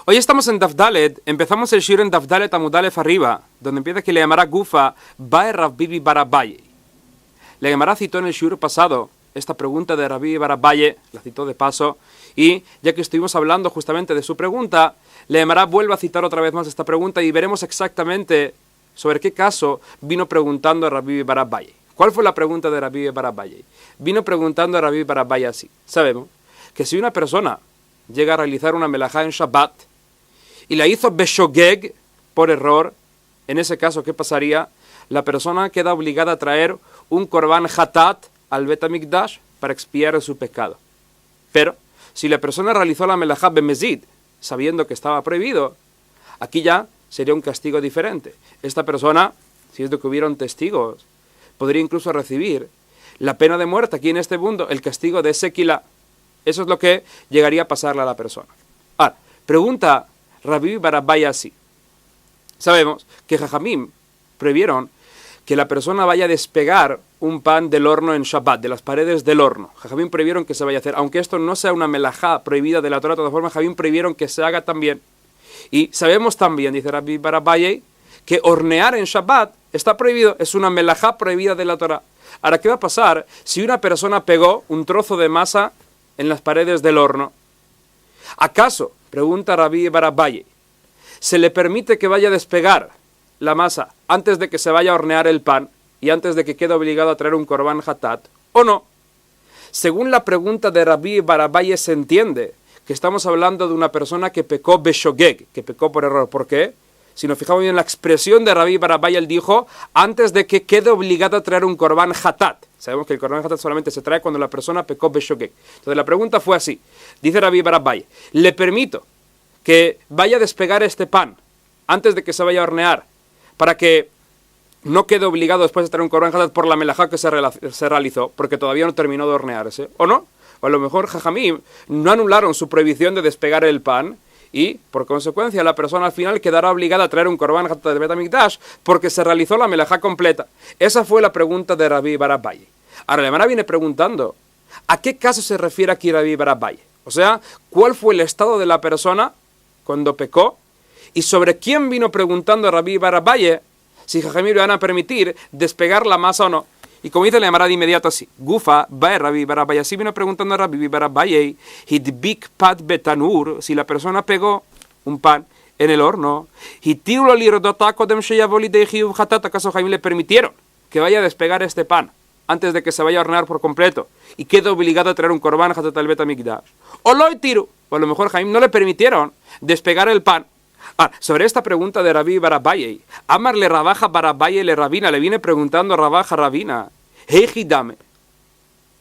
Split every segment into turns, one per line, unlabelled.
Hoy estamos en Daf Dalet, empezamos el shiur en Daf Dalet Amud Aleph arriba, donde empieza que le llamará Gufa, Bae Rav Bibi bar Abaye. Le llamará citó en el shiur pasado esta pregunta de Rav Bibi bar Abaye, la citó de paso, y ya que estuvimos hablando justamente de su pregunta, le llamará vuelve a citar otra vez más esta pregunta y veremos exactamente sobre qué caso vino preguntando a Rav Bibi bar Abaye. ¿Cuál fue la pregunta de Rav Bibi bar Abaye? Vino preguntando a Rav Bibi bar Abaye así. Sabemos que si una persona llega a realizar una melajá en Shabbat y la hizo beshogeg por error, en ese caso, ¿qué pasaría? La persona queda obligada a traer un korban hatat al Bet HaMikdash para expiar su pecado. Pero, si la persona realizó la melajá bemezid, sabiendo que estaba prohibido, aquí ya sería un castigo diferente. Esta persona, si es de que hubieron testigos, podría incluso recibir la pena de muerte aquí en este mundo, el castigo de Sekila. Eso es lo que llegaría a pasarle a la persona. Ahora, pregunta Rav Bibi bar Abaye así. Sabemos que Jajamim prohibieron que la persona vaya a despegar un pan del horno en Shabbat, de las paredes del horno. Jajamim prohibieron que se vaya a hacer, aunque esto no sea una melajá prohibida de la Torah, de todas formas, Jajamim prohibieron que se haga también. Y sabemos también, dice Rav Bibi bar Abaye, que hornear en Shabbat está prohibido, es una melajá prohibida de la Torah. Ahora, ¿qué va a pasar si una persona pegó un trozo de masa en las paredes del horno? ¿Acaso, pregunta Rav Bibi bar Abaye, se le permite que vaya a despegar la masa antes de que se vaya a hornear el pan y antes de que quede obligado a traer un korban hatat, o no? Según la pregunta de Rav Bibi bar Abaye se entiende que estamos hablando de una persona que pecó beshogeg, que pecó por error. ¿Por qué? Si nos fijamos bien en la expresión de Rav Bibi bar Abaye, él dijo, antes de que quede obligado a traer un korban hatat. Sabemos que el korban hatat solamente se trae cuando la persona pecó beshogeg. Entonces la pregunta fue así. Dice Rav Bibi bar Abaye, le permito que vaya a despegar este pan antes de que se vaya a hornear para que no quede obligado después de traer un korban hatat por la melajá que se realizó, porque todavía no terminó de hornearse, ¿o no? O a lo mejor Jajamim no anularon su prohibición de despegar el pan y, por consecuencia, la persona al final quedará obligada a traer un korban hatat del Bet HaMikdash porque se realizó la melajá completa. Esa fue la pregunta de Rav Bibi bar Abaye. Ahora, la hermana viene preguntando, ¿a qué caso se refiere aquí Rav Bibi bar Abaye? O sea, ¿cuál fue el estado de la persona cuando pecó? ¿Y sobre quién vino preguntando a Rav Bibi bar Abaye si Jajamim le van a permitir despegar la masa o no? Y como dice la llamará de inmediato así, Gufa, Bae Rav Bibi bar Abaye, así vino preguntando a Rav Bibi bar Abaye, Hidbik pat betanur, si la persona pegó un pan en el horno, Hitirulo lirodotako dem sheyavoli de hiyuv hatat, ¿acaso Jajamim le permitieron que vaya a despegar este pan antes de que se vaya a hornear por completo y quede obligado a traer un korban hatat al Bet HaMikdash? O lo tiru, o a lo mejor Jajamim no le permitieron despegar el pan. Sobre esta pregunta de Rav Bibi bar Abaye, Amar le Rabaja bar Abaye le Rabina, le viene preguntando a Rabaja Rabina, Hejidame,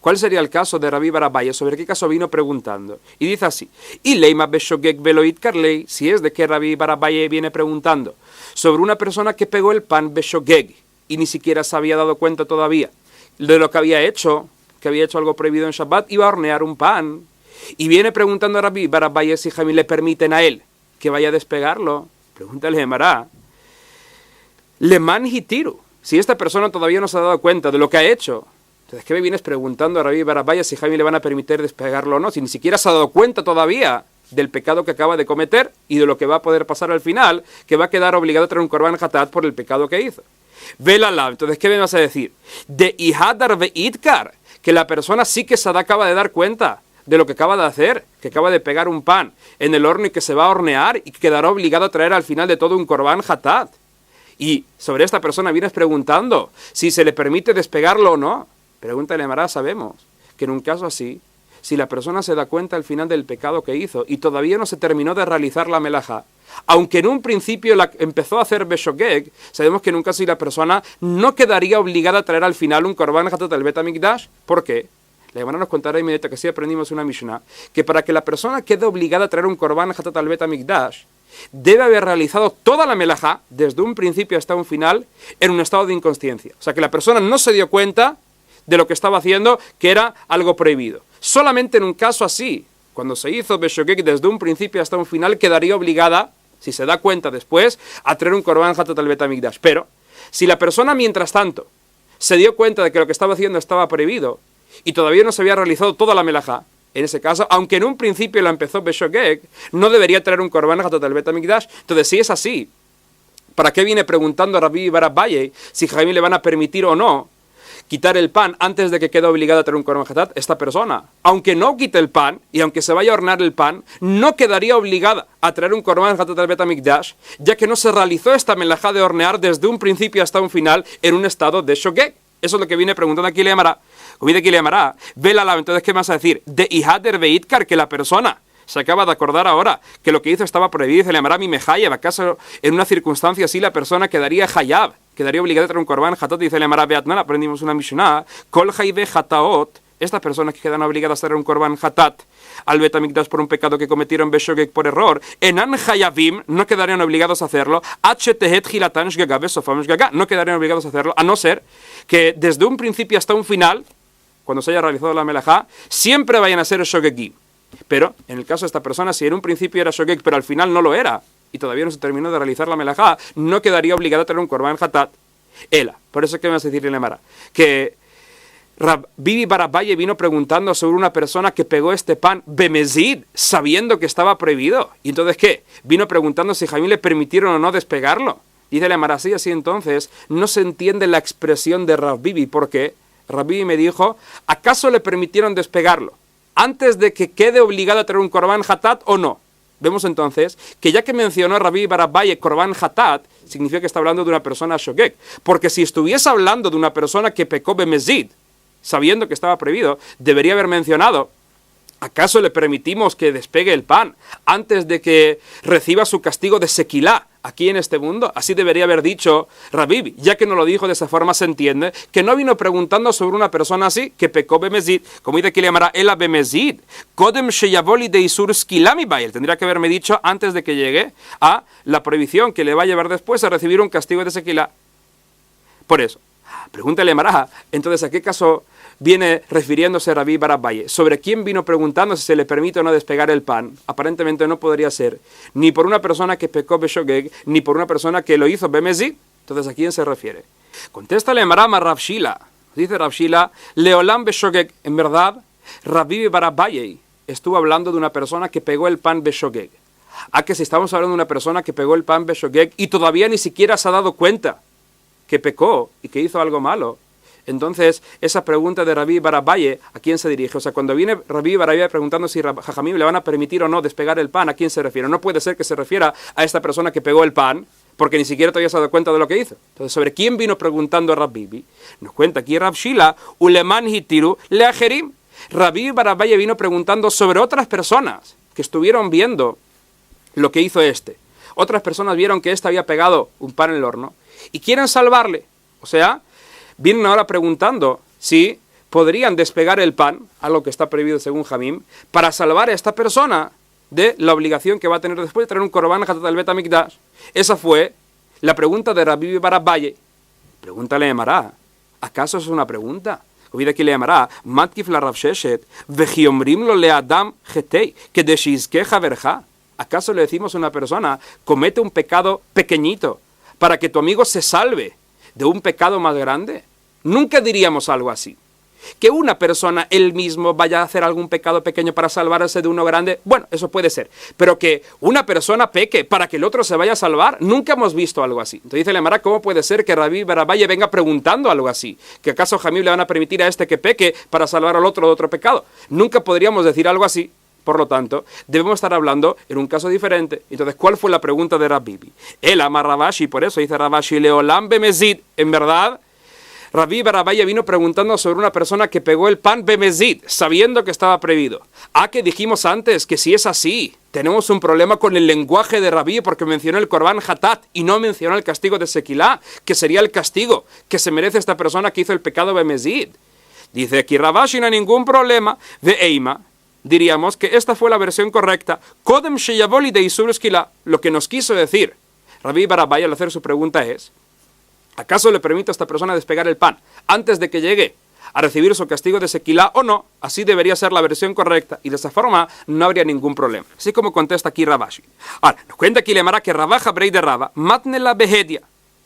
¿cuál sería el caso de Rav Bibi bar Abaye? ¿Sobre qué caso vino preguntando? Y dice así, y leima beshogeg veloit karlei, si es de que Rav Bibi bar Abaye viene preguntando sobre una persona que pegó el pan beshogeg y ni siquiera se había dado cuenta todavía de lo que había hecho algo prohibido en Shabbat, iba a hornear un pan, y viene preguntando a Rav Bibi bar Abaye si Jajamim le permiten a él que vaya a despegarlo. Pregúntale Gemara, Leman hitiru, si esta persona todavía no se ha dado cuenta de lo que ha hecho, entonces ¿qué me vienes preguntando a Rav Bibi bar Abaye si Jajamim le van a permitir despegarlo o no? Si ni siquiera se ha dado cuenta todavía del pecado que acaba de cometer y de lo que va a poder pasar al final, que va a quedar obligado a traer un korban hatat por el pecado que hizo. Velala, entonces ¿qué me vas a decir? De ihadar veidkar, que la persona sí que se acaba de dar cuenta de lo que acaba de hacer, que acaba de pegar un pan en el horno y que se va a hornear y que quedará obligado a traer al final de todo un korban hatat. Y sobre esta persona vienes preguntando si se le permite despegarlo o no. Pregúntale, Mará, sabemos que en un caso así, si la persona se da cuenta al final del pecado que hizo y todavía no se terminó de realizar la melajá, aunque en un principio empezó a hacer beshogeg, sabemos que en un caso así la persona no quedaría obligada a traer al final un korban hatat del Bet HaMikdash. ¿Por qué? La hermana nos contará inmediatamente que así aprendimos una Mishnah, que para que la persona quede obligada a traer un korban hatat al Bet HaMikdash, debe haber realizado toda la melajá, desde un principio hasta un final, en un estado de inconsciencia. O sea, que la persona no se dio cuenta de lo que estaba haciendo, que era algo prohibido. Solamente en un caso así, cuando se hizo beshogeg desde un principio hasta un final, quedaría obligada, si se da cuenta después, a traer un korban hatat al Bet HaMikdash. Pero, si la persona mientras tanto se dio cuenta de que lo que estaba haciendo estaba prohibido, y todavía no se había realizado toda la melajá, En ese caso, aunque en un principio la empezó Beshogeg, no debería traer un Korban Hatat al Bet HaMikdash. Entonces, si es así, ¿para qué viene preguntando a Rabbi Bar Abaye si Jamim le van a permitir o no quitar el pan antes de que quede obligado a traer un Korban Hatat? Esta persona, aunque no quite el pan y aunque se vaya a hornear el pan, no quedaría obligada a traer un Korban Hatat al Bet HaMikdash, ya que no se realizó esta melajá de hornear desde un principio hasta un final en un estado de Shogeg. Eso es lo que viene preguntando aquí Leamara. Comida aquí Leamara. Vela la, entonces, ¿qué me vas a decir? De Ihader Beitkar, que la persona se acaba de acordar ahora que lo que hizo estaba prohibido, dice Leamara mi Mejayab. ¿Acaso en una circunstancia así la persona quedaría Hayab? Quedaría obligada a traer un Korban Hatat, dice Leamara Beatnan, aprendimos una Mishnah. Kol Haybe Hataot. Estas personas que quedan obligadas a traer un Korban Hatat al Bet HaMikdash por un pecado que cometieron Beshogeg por error, Enan Hayavim, no quedarían obligados a hacerlo, Htehet Hilatan Shgaga Besofam Shgaga, no quedarían obligados a hacerlo, a no ser que desde un principio hasta un final, cuando se haya realizado la melajá, siempre vayan a ser Shogegim. Pero, en el caso de esta persona, si en un principio era Shogeg, pero al final no lo era, y todavía no se terminó de realizar la melajá, no quedaría obligado a tener un Korban Hatat. Ela, por eso que me vas a decir en Emara, que Bibi Bar Abaye vino preguntando sobre una persona que pegó este pan bemezid, sabiendo que estaba prohibido. ¿Y entonces qué? Vino preguntando si Jamim le permitieron o no despegarlo. Dice la Emara, así entonces no se entiende la expresión de Rav Bibi, porque Rav Bibi me dijo, ¿acaso le permitieron despegarlo antes de que quede obligado a traer un Korban Hatat o no? Vemos entonces que ya que mencionó Rabbi Bar Abaye Korban Hatat, significa que está hablando de una persona Shogeg. Porque si estuviese hablando de una persona que pecó bemezid, sabiendo que estaba prohibido, debería haber mencionado, ¿acaso le permitimos que despegue el pan antes de que reciba su castigo de sequilá aquí en este mundo? Así debería haber dicho Rabbi, ya que no lo dijo de esa forma, se entiende que no vino preguntando sobre una persona así que pecó bemezid, como dice aquí le llamará ela bemezid, kodem sheyavoli de isur skilami bail, tendría que haberme dicho antes de que llegue a la prohibición que le va a llevar después a recibir un castigo de sequilá. Por eso, pregúntale Maraja, entonces ¿a qué caso viene refiriéndose Rabbi Bar Abaye? ¿Sobre quién vino preguntando si se le permite o no despegar el pan? Aparentemente no podría ser ni por una persona que pecó Beshogeg, ni por una persona que lo hizo Bemezid. Entonces, ¿a quién se refiere? Contéstale Marama Rav Shila. Dice Rav Shila, Leolam Beshogeg. En verdad, Rabbi Bar Abaye estuvo hablando de una persona que pegó el pan Beshogeg. ¿A que si estamos hablando de una persona que pegó el pan Beshogeg y todavía ni siquiera se ha dado cuenta que pecó y que hizo algo malo? Entonces, esa pregunta de Rabbi Bar Abaye, ¿a quién se dirige? O sea, cuando viene Rabbi Bar Abaye preguntando si Jajamim le van a permitir o no despegar el pan, ¿a quién se refiere? No puede ser que se refiera a esta persona que pegó el pan, porque ni siquiera todavía se ha dado cuenta de lo que hizo. Entonces, ¿sobre quién vino preguntando Rabbi? Nos cuenta aquí Rav Shila, Uleman Hitiru Leajerim. Rabbi Bar Abaye vino preguntando sobre otras personas que estuvieron viendo lo que hizo este. Otras personas vieron que este había pegado un pan en el horno y quieren salvarle. O sea, vienen ahora preguntando si podrían despegar el pan, algo que está prohibido según Jamim, para salvar a esta persona de la obligación que va a tener después de traer un Korban Hatat al Bet HaMikdash. Esa fue la pregunta de Rabbi Bar Abaye. Pregúntale a Mará, ¿acaso es una pregunta? Oíd aquí le llamará, Matkif la Rav Sheshet, Vejiomrim lo le Adam Getei, que de Shizkeja verja. ¿Acaso le decimos a una persona, comete un pecado pequeñito para que tu amigo se salve de un pecado más grande? Nunca diríamos algo así. Que una persona él mismo vaya a hacer algún pecado pequeño para salvarse de uno grande, bueno, eso puede ser. Pero que una persona peque para que el otro se vaya a salvar, nunca hemos visto algo así. Entonces dice Lemara, ¿cómo puede ser que Rabbi Bar Abaye venga preguntando algo así? ¿Que acaso Jamim le van a permitir a este que peque para salvar al otro de otro pecado? Nunca podríamos decir algo así. Por lo tanto, debemos estar hablando en un caso diferente. Entonces, ¿cuál fue la pregunta de Rabbi? El ama Ravashi, por eso dice Ravashi, Leolam bemezid. En verdad, Rabbi Bar Abaye vino preguntando sobre una persona que pegó el pan bemezid, sabiendo que estaba prohibido. Que dijimos antes que si es así, tenemos un problema con el lenguaje de Rabbi porque mencionó el Korban Hatat y no mencionó el castigo de Sequilá, que sería el castigo que se merece esta persona que hizo el pecado bemezid. Dice aquí Ravashi, no hay ningún problema. De Eima, diríamos que esta fue la versión correcta. Kodem sheyavoli de isur skila. Lo que nos quiso decir Rabbi Bar Abaye al hacer su pregunta es, ¿acaso le permite a esta persona despegar el pan antes de que llegue a recibir su castigo de sequilá o no? Así debería ser la versión correcta y de esa forma no habría ningún problema. Así como contesta aquí Ravashi. Ahora, nos cuenta aquí Lemara que Rabaja Brei de Raba, matne la behedia.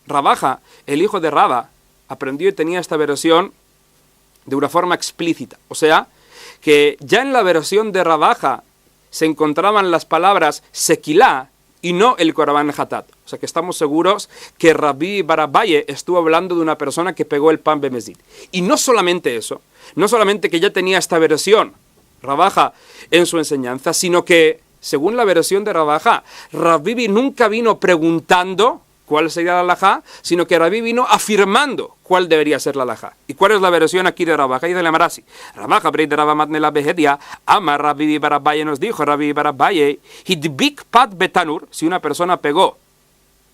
Rabaja, el hijo de Raba, aprendió y tenía esta versión de una forma explícita. O sea, que ya en la versión de Rabaja se encontraban las palabras Sequilá y no el Korban Hatat. O sea que estamos seguros que Rabbi bar Abaye estuvo hablando de una persona que pegó el pan bemezid. Y no solamente eso, no solamente que ya tenía esta versión Rabaja en su enseñanza, sino que, según la versión de Rabaja, Rabbi nunca vino preguntando cuál sería la halajá, sino que Rabbi vino afirmando cuál debería ser la halajá. ¿Y cuál es la versión aquí de Rabaja y de la Marasi? Rabaja, Brei de Rabamatne la Behedia, ama Rabbi bar Abaye, nos dijo Rabbi bar Abaye, Hidbik pat betanur, si una persona pegó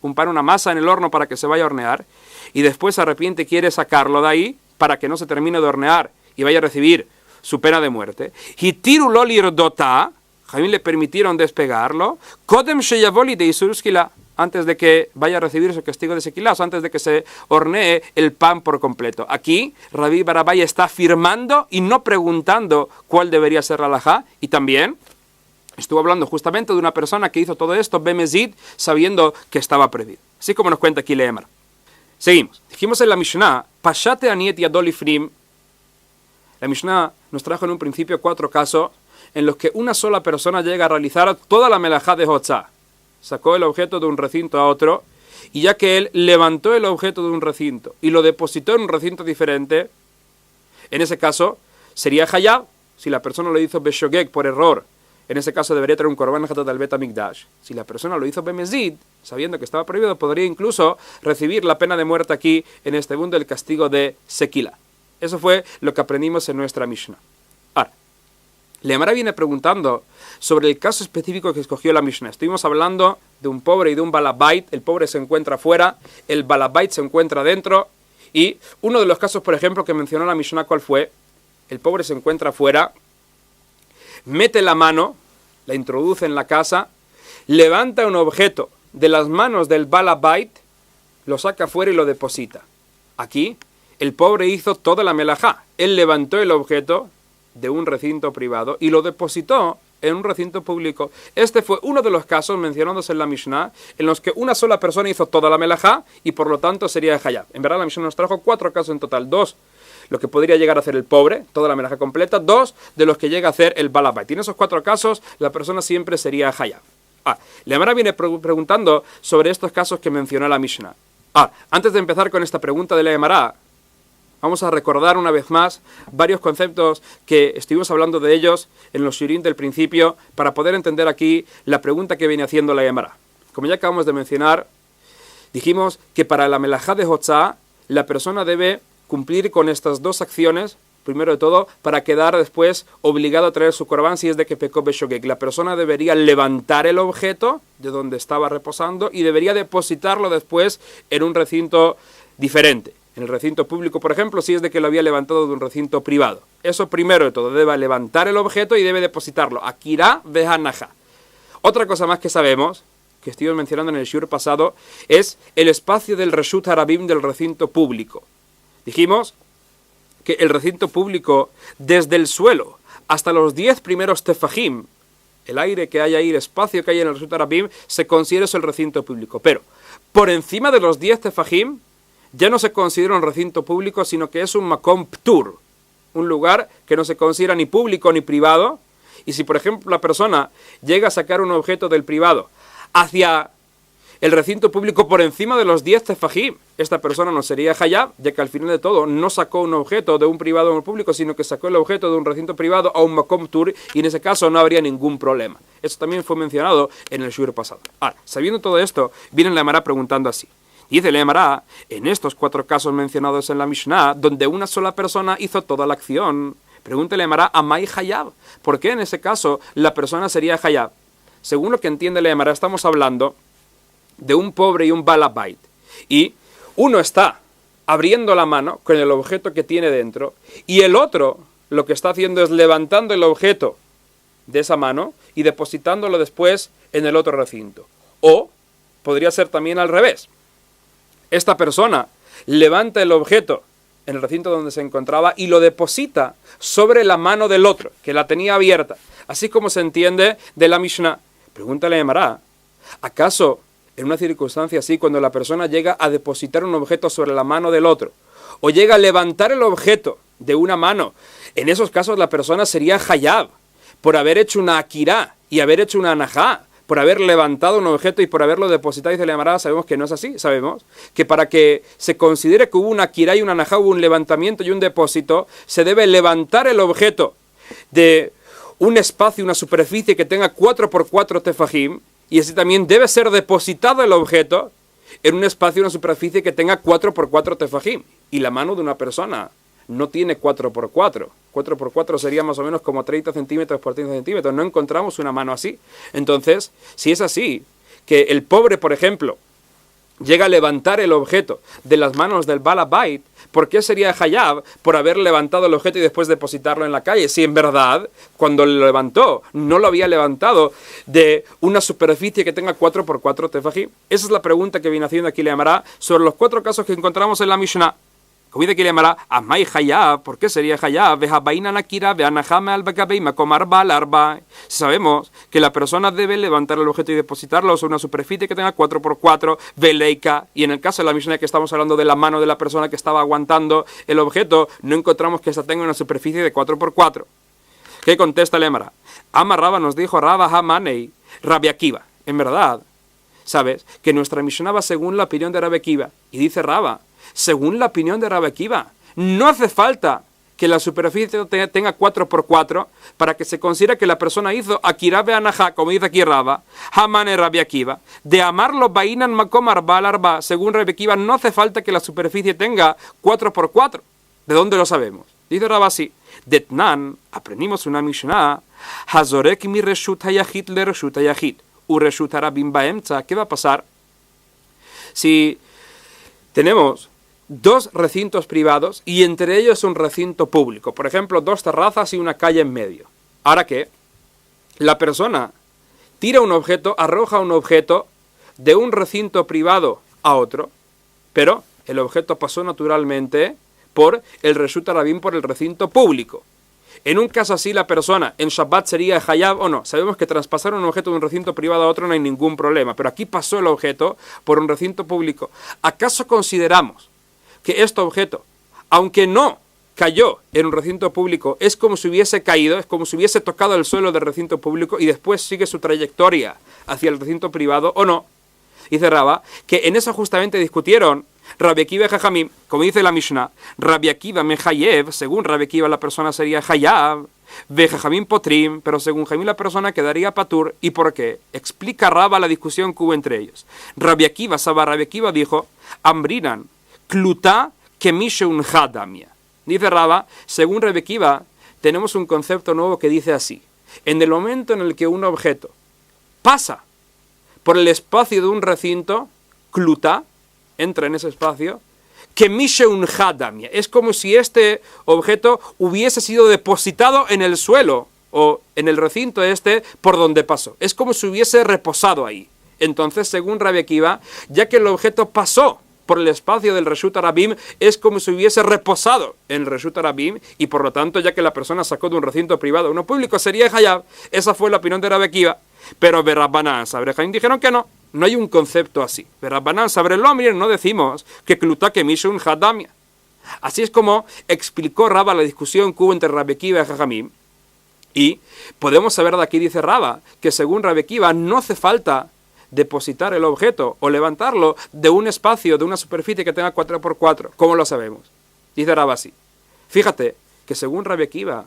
un pan, una masa en el horno para que se vaya a hornear, y después se arrepiente y quiere sacarlo de ahí para que no se termine de hornear y vaya a recibir su pena de muerte. Hitiru lo lirdota, Jamín le permitieron despegarlo, Kodem sheyavoli de Isurskila, antes de que vaya a recibir su castigo de sequilás, antes de que se hornee el pan por completo. Aquí, Rabbi bar Abaye está afirmando y no preguntando cuál debería ser la halajá, y también estuvo hablando justamente de una persona que hizo todo esto, bemezid, sabiendo que estaba prohibido. Así como nos cuenta aquí Leemar. Seguimos. Dijimos en la Mishnah, Pashate aniet yadol ifnim. La Mishnah nos trajo en un principio 4 casos en los que una sola persona llega a realizar toda la melajá de Hotzá. Sacó el objeto de un recinto a otro, y ya que él levantó el objeto de un recinto y lo depositó en un recinto diferente, en ese caso sería hayab. Si la persona lo hizo beshogeg por error, en ese caso debería tener un korban hatat al bet hamikdash. Si la persona lo hizo bemezid, sabiendo que estaba prohibido, podría incluso recibir la pena de muerte aquí en este mundo, el castigo de sequila. Eso fue lo que aprendimos en nuestra Mishnah. Ahora, Leemara viene preguntando sobre el caso específico que escogió la Mishnah. Estuvimos hablando de un pobre y de un balabait. El pobre se encuentra fuera, el balabait se encuentra dentro. Y uno de los casos, por ejemplo, que mencionó la Mishnah, ¿cuál fue? El pobre se encuentra fuera, mete la mano, la introduce en la casa, levanta un objeto de las manos del balabait, lo saca fuera y lo deposita. Aquí, el pobre hizo toda la melajá. Él levantó el objeto de un recinto privado y lo depositó en un recinto público. Este fue uno de los casos mencionados en la Mishnah en los que una sola persona hizo toda la melajá y por lo tanto sería hayab. En verdad la Mishnah nos trajo 4 casos en total, 2 lo que podría llegar a hacer el pobre, toda la melajá completa, 2 de los que llega a hacer el balabait. Y en esos 4 casos la persona siempre sería hayab. La Gemara viene preguntando sobre estos casos que mencionó la Mishnah. Antes de empezar con esta pregunta de la Gemara, vamos a recordar una vez más varios conceptos que estuvimos hablando de ellos en los shiurim del principio para poder entender aquí la pregunta que viene haciendo la Gemara. Como ya acabamos de mencionar, dijimos que para la melajá de Hotzá la persona debe cumplir con estas 2 acciones, primero de todo, para quedar después obligado a traer su korban si es de que pecó beshogeg. La persona debería levantar el objeto de donde estaba reposando y debería depositarlo después en un recinto diferente. En el recinto público, por ejemplo, si es de que lo había levantado de un recinto privado. Eso primero de todo, debe levantar el objeto y debe depositarlo. Akira vehanaja. Otra cosa más que sabemos, que estuvimos mencionando en el shiur pasado, es el espacio del reshut harabim del recinto público. Dijimos que el recinto público, desde el suelo hasta los 10 primeros tefajim, el aire que hay ahí, el espacio que hay en el reshut harabim, se considera eso el recinto público. Pero por encima de los 10 tefajim, ya no se considera un recinto público, sino que es un makom ptur, un lugar que no se considera ni público ni privado. Y si, por ejemplo, la persona llega a sacar un objeto del privado hacia el recinto público por encima de los 10 tefajim, esta persona no sería hayab, ya que al final de todo no sacó un objeto de un privado a un público, sino que sacó el objeto de un recinto privado a un makom ptur, y en ese caso no habría ningún problema. Esto también fue mencionado en el shiur pasado. Ahora, sabiendo todo esto, viene la Gemara preguntando así. Dice la Gemara, en estos 4 casos mencionados en la Mishnah, donde una sola persona hizo toda la acción, pregúntale a Gemara, ¿amai hayab? ¿Por qué en ese caso la persona sería hayab? Según lo que entiende la Gemara, estamos hablando de un pobre y un balabait. Y uno está abriendo la mano con el objeto que tiene dentro, y el otro lo que está haciendo es levantando el objeto de esa mano y depositándolo después en el otro recinto. O podría ser también al revés. Esta persona levanta el objeto en el recinto donde se encontraba y lo deposita sobre la mano del otro, que la tenía abierta. Así como se entiende de la Mishnah. Pregúntale a Gemara, ¿acaso en una circunstancia así, cuando la persona llega a depositar un objeto sobre la mano del otro, o llega a levantar el objeto de una mano. En esos casos la persona sería hayab por haber hecho una akirá y haber hecho una anajá, por haber levantado un objeto y por haberlo depositado. Y se le llamará, sabemos que no es así, sabemos que para que se considere que hubo una akirá y una anajá, hubo un levantamiento y un depósito, se debe levantar el objeto de un espacio, una superficie que tenga 4x4 tefajim, y así también debe ser depositado el objeto en un espacio, una superficie que tenga 4x4 tefajim. Y la mano de una persona no tiene 4x4. 4x4 sería más o menos como 30 centímetros por 30 centímetros. No encontramos una mano así. Entonces, si es así, que el pobre, por ejemplo, llega a levantar el objeto de las manos del Baal Habait, ¿por qué sería hayab por haber levantado el objeto y después depositarlo en la calle? Si en verdad, cuando lo levantó, no lo había levantado de una superficie que tenga 4x4 tefajim. Esa es la pregunta que viene haciendo aquí le llamará sobre los 4 casos que encontramos en la Mishnah. Como dice que le llamará Amay hayab, ¿por qué sería hayab? Vejabaina nakira, veanajame al bekabeima, comar bal arba. Sabemos que la persona debe levantar el objeto y depositarlo sobre una superficie que tenga 4x4, veleika. Y en el caso de la Mishnah que estamos hablando de la mano de la persona que estaba aguantando el objeto, no encontramos que esta tenga una superficie de 4x4. ¿Qué contesta le llamará? Ama Raba nos dijo Raba Hamanei, Rabbi Akiva. En verdad, ¿sabes? Que nuestra Mishnah va según la opinión de Rabbi Akiva. Y dice Raba, según la opinión de Rabbi Akiva, no hace falta que la superficie tenga 4x4 para que se considere que la persona hizo akirá be'anajá, como dice aquí Raba, Hamane Rabbi Akiva, de amarlo bainan makom arba al arba. Según Rabbi Akiva, no hace falta que la superficie tenga 4x4. ¿De dónde lo sabemos? Dice Raba así, Detnan, aprendimos una Mishnah, Hazorek mi reshut hayahid le reshut hayahid, u reshut harabim baemtza. ¿Qué va a pasar si tenemos 2 recintos privados y entre ellos un recinto público? Por ejemplo, 2 terrazas y una calle en medio. Ahora que la persona tira un objeto, arroja un objeto de un recinto privado a otro, pero el objeto pasó naturalmente por el reshut harabim, por el recinto público. En un caso así, la persona en Shabbat sería hayab o no. Sabemos que traspasar un objeto de un recinto privado a otro no hay ningún problema, pero aquí pasó el objeto por un recinto público. ¿Acaso consideramos que este objeto, aunque no cayó en un recinto público, es como si hubiese caído, es como si hubiese tocado el suelo del recinto público y después sigue su trayectoria hacia el recinto privado o no? Dice Raba que en eso justamente discutieron Rabbi Akiva y Jajamim, como dice la Mishnah. Rabbi Akiva mehayev, según Rabbi Akiva la persona sería hayab, ve Jajamim potrim, pero según Jajamim la persona quedaría patur. ¿Y por qué? Explica Raba la discusión que hubo entre ellos. Rabbi Akiva dijo, ambrinan, kluta kemisheun hadamia. Dice Raba, según Rabbi Akiva, tenemos un concepto nuevo que dice así: en el momento en el que un objeto pasa por el espacio de un recinto, kluta, entra en ese espacio, kemisheun hadamia. Es como si este objeto hubiese sido depositado en el suelo o en el recinto por donde pasó. Es como si hubiese reposado ahí. Entonces, según Rabbi Akiva, ya que el objeto pasó por el espacio del reshut harabim, es como si hubiese reposado en el reshut harabim, y por lo tanto, ya que la persona sacó de un recinto privado a uno público, sería hayab. Esa fue la opinión de Rabbi Akiva. Pero Berabbanán, Sabre Jaim dijeron que no hay un concepto así. Berabbanán, Sabre Lomir, no decimos que Kluta Kemishun Hadamia. Así es como explicó Raba la discusión que hubo entre Rabbi Akiva y Jajamim. Y podemos saber de aquí, dice Raba, que según Rabbi Akiva no hace falta depositar el objeto o levantarlo de un espacio, de una superficie que tenga 4x4. ¿Cómo lo sabemos? Dice Raba así. Fíjate que según Rabbi Akiva,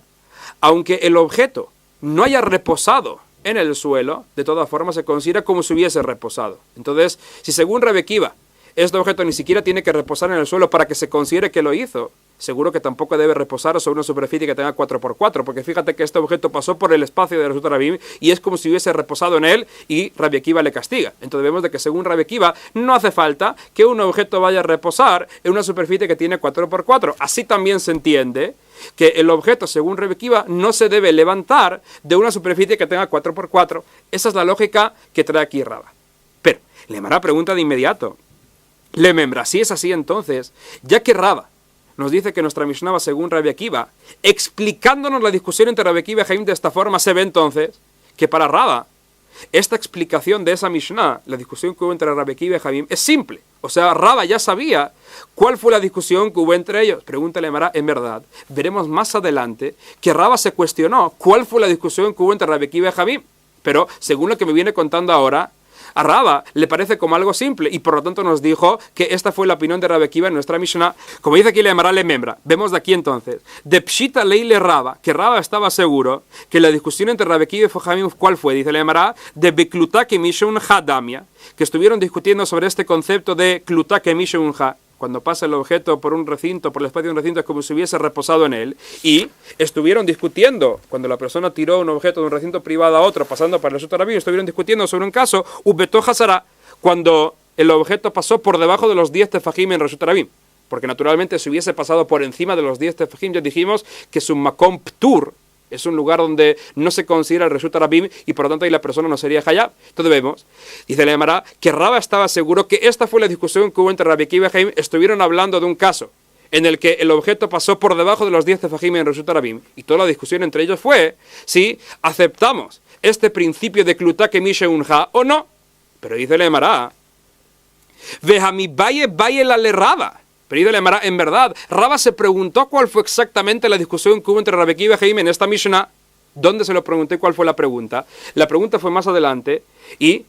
aunque el objeto no haya reposado en el suelo, de todas formas se considera como si hubiese reposado. Entonces, si según Rabbi Akiva, este objeto ni siquiera tiene que reposar en el suelo para que se considere que lo hizo, seguro que tampoco debe reposar sobre una superficie que tenga 4x4, porque fíjate que este objeto pasó por el espacio de Reshut Harabim y es como si hubiese reposado en él y Rabbi Akiva le castiga. Entonces vemos de que según Rabbi Akiva no hace falta que un objeto vaya a reposar en una superficie que tiene 4x4. Así también se entiende que el objeto, según Rabbi Akiva, no se debe levantar de una superficie que tenga 4x4. Esa es la lógica que trae aquí Raba. Pero, le hará pregunta de inmediato. Le membra, si es así entonces, ya que Raba nos dice que nuestra Mishnah va según Rabbi Akiva, explicándonos la discusión entre Rabbi Akiva y Jaim de esta forma, se ve entonces que para Raba esta explicación de esa Mishnah, la discusión que hubo entre Rabbi Akiva y Jamim, es simple. O sea, Raba ya sabía cuál fue la discusión que hubo entre ellos. Pregúntale a Mara, en verdad, veremos más adelante que Raba se cuestionó cuál fue la discusión que hubo entre Rabbi Akiva y Jamim. Pero, según lo que me viene contando ahora, a Raba le parece como algo simple y por lo tanto nos dijo que esta fue la opinión de Rabbi Akiva en nuestra Mishnah. Como dice aquí le Mara le membra. Vemos de aquí entonces, de Pshita leile Raba, que Raba estaba seguro que la discusión entre Rabbi Akiva y Jamim, ¿cuál fue? Dice le Mara, de Beklutake Mishun Hadamia, que estuvieron discutiendo sobre este concepto de Klutake Mishun Ha, cuando pasa el objeto por un recinto, por el espacio de un recinto, es como si hubiese reposado en él, y estuvieron discutiendo, cuando la persona tiró un objeto de un recinto privado a otro, pasando para el Reshut Rabim, estuvieron discutiendo sobre un caso, Ubeto Hazara, cuando el objeto pasó por debajo de los 10 tefajim en Reshut Rabim, porque naturalmente si hubiese pasado por encima de los 10 tefajim, ya dijimos que es un makom ptur, es un lugar donde no se considera el Reshut Rabim y por lo tanto ahí la persona no sería hayab. Entonces vemos, dice la Gemara, que Raba estaba seguro que esta fue la discusión que hubo entre Rabbi Akiva y Jamim. Estuvieron hablando de un caso en el que el objeto pasó por debajo de los 10 tefajim en Reshut Rabim y toda la discusión entre ellos fue si aceptamos este principio de Klutake Mishun Ha o no. Pero dice la Gemara, Vehami Baye la le Raba. Pero dice la Gemara, en verdad, Raba se preguntó cuál fue exactamente la discusión que hubo entre Rabbi Akiva y Jamim en esta Mishnah. ¿Dónde se lo pregunté cuál fue la pregunta? La pregunta fue más adelante. ¿Y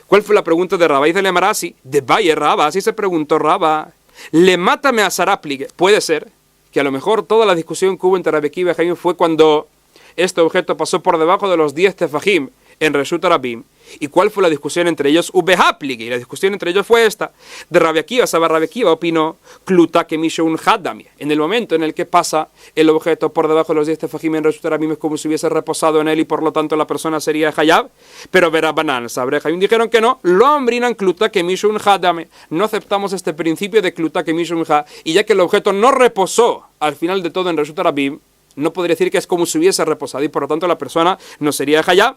cuál fue la pregunta de Raba? Dice la Gemara, sí, de Baye Raba, así se preguntó Raba. Le mátame a Sarapligue. Puede ser que a lo mejor toda la discusión que hubo entre Rabbi Akiva y Jamim fue cuando este objeto pasó por debajo de los 10 tefajim en Reshut Rabim. ¿Y cuál fue la discusión entre ellos? Ubehaplige. Y la discusión entre ellos fue esta. De Rabbi Akiva, Rabbi Akiva opinó, Klutake Mishun Hadamia. En el momento en el que pasa el objeto por debajo de los 10 tefajim en Reshut Rabim es como si hubiese reposado en él y por lo tanto la persona sería hayab. Pero Verabanan, Sabre Jamim dijeron que no. Lo ambrinan Klutake Mishun Hadame. No aceptamos este principio de Klutake Mishun Ha. Y ya que el objeto no reposó al final de todo en Reshut Rabim, no podría decir que es como si hubiese reposado y por lo tanto la persona no sería hayab.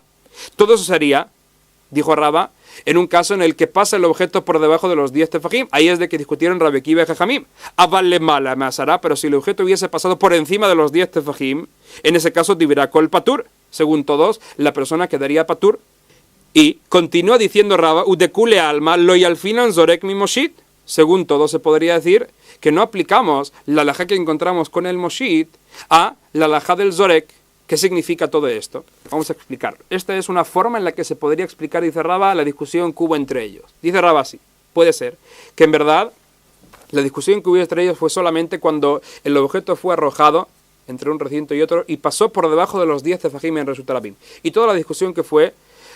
Todo eso sería, dijo Raba, en un caso en el que pasa el objeto por debajo de los 10 tefajim. Ahí es de que discutieron Rabbi Akiva y Jamim. Avale mala me asará, pero si el objeto hubiese pasado por encima de los 10 tefajim, en ese caso divirá kol patur. Según todos, la persona quedaría patur. Y continúa diciendo Raba, udekule alma lo y al final zorek mi moshit. Según todos se podría decir que no aplicamos la halajá que encontramos con el moshit a la halajá del zorek. ¿Qué significa todo esto? Vamos a explicarlo. Esta es una forma en la que se podría explicar, dice Raba, la discusión que hubo entre ellos. Dice Raba así, puede ser que en verdad la discusión que hubo entre ellos fue solamente cuando el objeto fue arrojado entre un recinto y otro y pasó por debajo de los 10 tefajim en Reshut Rabim. Y toda la discusión que fue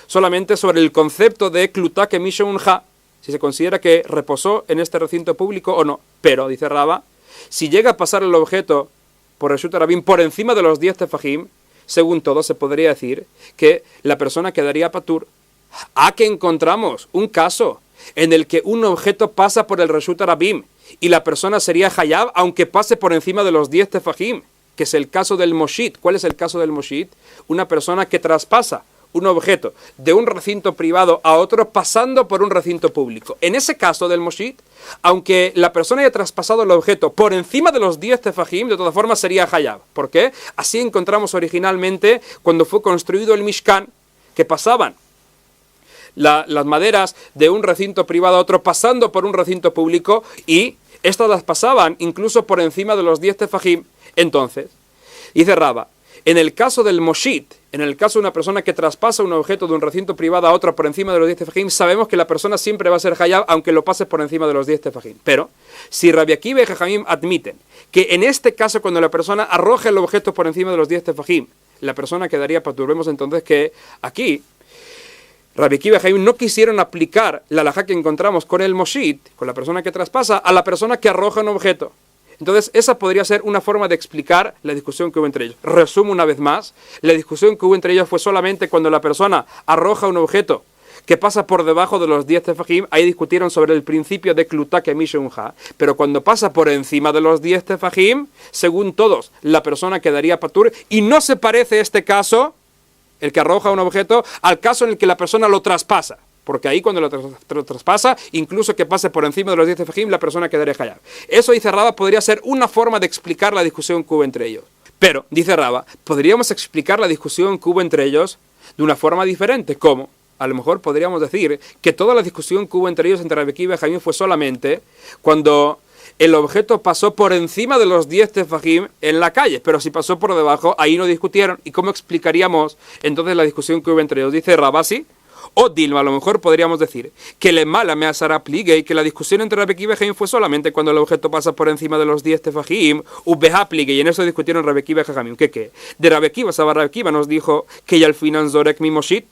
solamente sobre el concepto de Klutake Mishun Ha, si se considera que reposó en este recinto público o no. Pero, dice Raba, si llega a pasar el objeto por Reshut Rabim por encima de los 10 tefajim, según todo, se podría decir que la persona quedaría patur. ¿A que encontramos un caso en el que un objeto pasa por el Reshut Rabim y la persona sería hayab aunque pase por encima de los 10 tefajim? Que es el caso del moshit. ¿Cuál es el caso del moshit? Una persona que traspasa un objeto de un recinto privado a otro pasando por un recinto público. En ese caso del moshit, aunque la persona haya traspasado el objeto por encima de los 10 tefajim, de todas formas sería hayab. ¿Por qué? Así encontramos originalmente cuando fue construido el Mishkan, que pasaban las maderas de un recinto privado a otro pasando por un recinto público y estas las pasaban incluso por encima de los 10 tefajim. Entonces, dice Raba, en el caso del moshit, en el caso de una persona que traspasa un objeto de un recinto privado a otro por encima de los 10 tefajim, sabemos que la persona siempre va a ser hayab aunque lo pase por encima de los 10 tefajim. Pero, si Rabbi Akiva y Jamim admiten que en este caso cuando la persona arroja el objeto por encima de los 10 tefajim, la persona quedaría patur, vemos entonces que aquí Rabbi Akiva y Jamim no quisieron aplicar la halajá que encontramos con el moshit, con la persona que traspasa, a la persona que arroja un objeto. Entonces, esa podría ser una forma de explicar la discusión que hubo entre ellos. Resumo una vez más, la discusión que hubo entre ellos fue solamente cuando la persona arroja un objeto que pasa por debajo de los 10 tefajim, ahí discutieron sobre el principio de Klutake Mishun Ha, pero cuando pasa por encima de los 10 tefajim, según todos, la persona quedaría patur, y no se parece este caso, el que arroja un objeto, al caso en el que la persona lo traspasa. Porque ahí cuando lo traspasa, incluso que pase por encima de los 10 tefajim, la persona quedaría hayab. Eso, dice Raba, podría ser una forma de explicar la discusión que hubo entre ellos. Pero, dice Raba, podríamos explicar la discusión que hubo entre ellos de una forma diferente. ¿Cómo? a lo mejor podríamos decir que toda la discusión que hubo entre ellos, entre Rabbi Akiva y Jajamim, fue solamente cuando el objeto pasó por encima de los 10 tefajim en la calle, pero si pasó por debajo, ahí no discutieron. ¿Y cómo explicaríamos entonces la discusión que hubo entre ellos? Dice Rabasi, o Dilma, a lo mejor podríamos decir que le mala me asara pligue y que la discusión entre Rabbi Akiva y Jajamim fue solamente cuando el objeto pasa por encima de los 10 tefajim, ubeha pligue, y en eso discutieron Rabbi Akiva y Jajamim. ¿Qué? De Rabbi Akiva, Rabbi Akiva nos dijo que ya al final zorek mi moshit,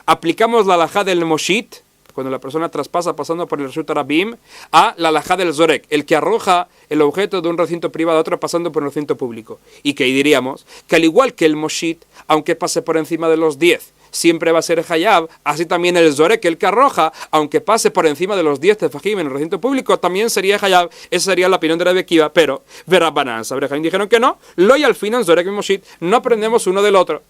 aplicamos la halajá del moshit, cuando la persona traspasa pasando por el Reshut Rabim, a la halajá del zorek, el que arroja el objeto de un recinto privado a otro pasando por un recinto público. Y que ahí diríamos que al igual que el moshit, aunque pase por encima de los 10, siempre va a ser hayab, así también el zorek, el que arroja, aunque pase por encima de los 10 tefajim en el recinto público, también sería hayab. Esa sería la opinión de Rabbi Akiva, pero Rabbanan, Sabrejim dijeron que no, lo y al final zorek y moshit, no aprendemos uno del otro.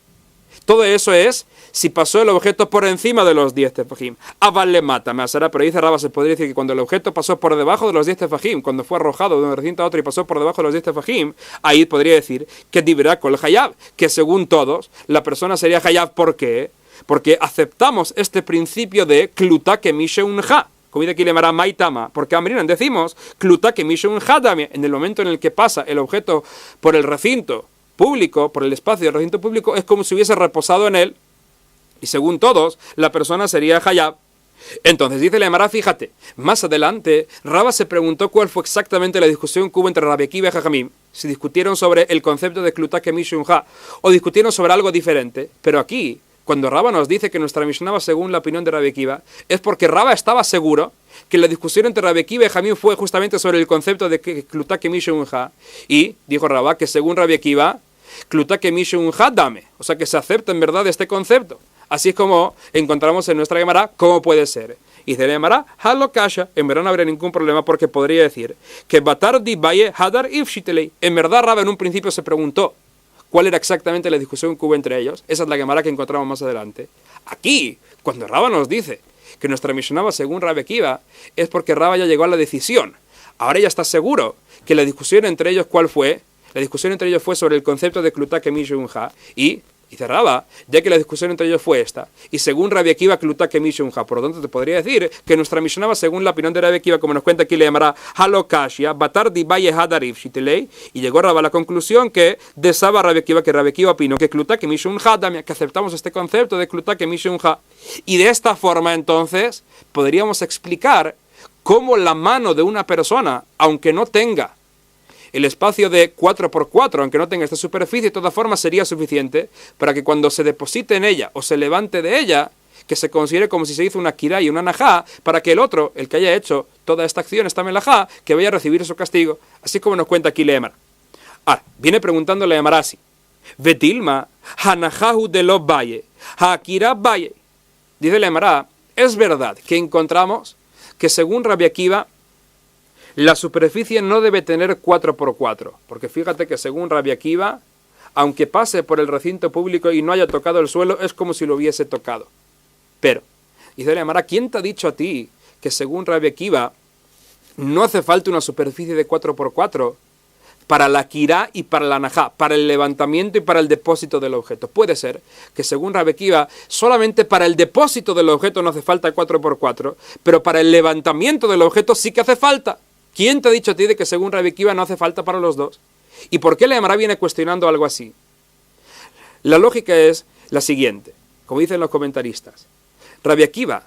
Todo eso es si pasó el objeto por encima de los 10 tefajim. Aval le mata, me asará, pero dice Rabba, se podría decir que cuando el objeto pasó por debajo de los 10 tefajim, cuando fue arrojado de un recinto a otro y pasó por debajo de los 10 tefajim, ahí podría decir que dibrá con el hayab, que según todos, la persona sería hayab. ¿Por qué? Porque aceptamos este principio de kluta que mishe unha. Como dice aquí le llamará maitama, porque Amrinan decimos kluta que mishe unha también. En el momento en el que pasa el objeto por el recinto público, por el espacio del recinto público, es como si hubiese reposado en él, y según todos, la persona sería hayab. Entonces dice la Gemara, fíjate, más adelante, Rabba se preguntó cuál fue exactamente la discusión que hubo entre Rabbi Akiva y Jajamim, si discutieron sobre el concepto de kluta que mishunha, o discutieron sobre algo diferente, pero aquí, cuando Rabba nos dice que nuestra Mishnah va según la opinión de Rabbi Akiva, es porque Rabba estaba seguro que la discusión entre Rabbi Akiva y Jajamim fue justamente sobre el concepto de kluta que mishunha, y dijo Rabba que según Rabbi Akiva, kluta que mishunha dame, o sea que se acepta en verdad este concepto. Así es como encontramos en nuestra Gemara cómo puede ser. Y dice la Gemara, halo kasha, en verdad no habría ningún problema porque podría decir que batar di baye hadar ifshitelei. En verdad Rabba en un principio se preguntó cuál era exactamente la discusión que hubo entre ellos. Esa es la Gemara que encontramos más adelante. Aquí, cuando Rabba nos dice que nuestra Mishnah va según Rabbi Akiva, es porque Rabba ya llegó a la decisión. Ahora ya está seguro que la discusión entre ellos, ¿cuál fue? La discusión entre ellos fue sobre el concepto de kluta que mishunha y dice Rabba, ya que la discusión entre ellos fue esta, y según Rabbi Akiva, kluta que mishunha, por lo tanto te podría decir que nuestra Mishnah va según la opinión de Rabbi Akiva, como nos cuenta aquí le llamará halokashia, batar di baye hadarif shitelei, y llegó Rabba a la conclusión que desaba Rabbi Akiva, que Rabbi Akiva opinó que kluta que mishunha, que aceptamos este concepto de kluta que mishunha, y de esta forma entonces podríamos explicar cómo la mano de una persona, aunque no tenga el espacio de 4x4, aunque no tenga esta superficie, de todas formas sería suficiente para que cuando se deposite en ella o se levante de ella, que se considere como si se hizo una kirá y una najá, para que el otro, el que haya hecho toda esta acción, esta melajá, que vaya a recibir su castigo, así como nos cuenta aquí Leemar. Ahora, viene preguntando Leemar así, Vetilma, hanajahu de lo valle, hakira valle. Dice Leemar, es verdad que encontramos que según Rabbi Akiva, la superficie no debe tener 4x4, porque fíjate que según Rabbi Akiva, aunque pase por el recinto público y no haya tocado el suelo, es como si lo hubiese tocado. Pero, dice la Gemara, ¿quién te ha dicho a ti que según Rabbi Akiva no hace falta una superficie de 4x4 para la kirá y para la najá, para el levantamiento y para el depósito del objeto? Puede ser que según Rabbi Akiva, solamente para el depósito del objeto no hace falta 4x4, pero para el levantamiento del objeto sí que hace falta. ¿Quién te ha dicho a ti de que según Rabbi Akiva no hace falta para los dos? ¿Y por qué la Gemara viene cuestionando algo así? La lógica es la siguiente, como dicen los comentaristas. Rabbi Akiva,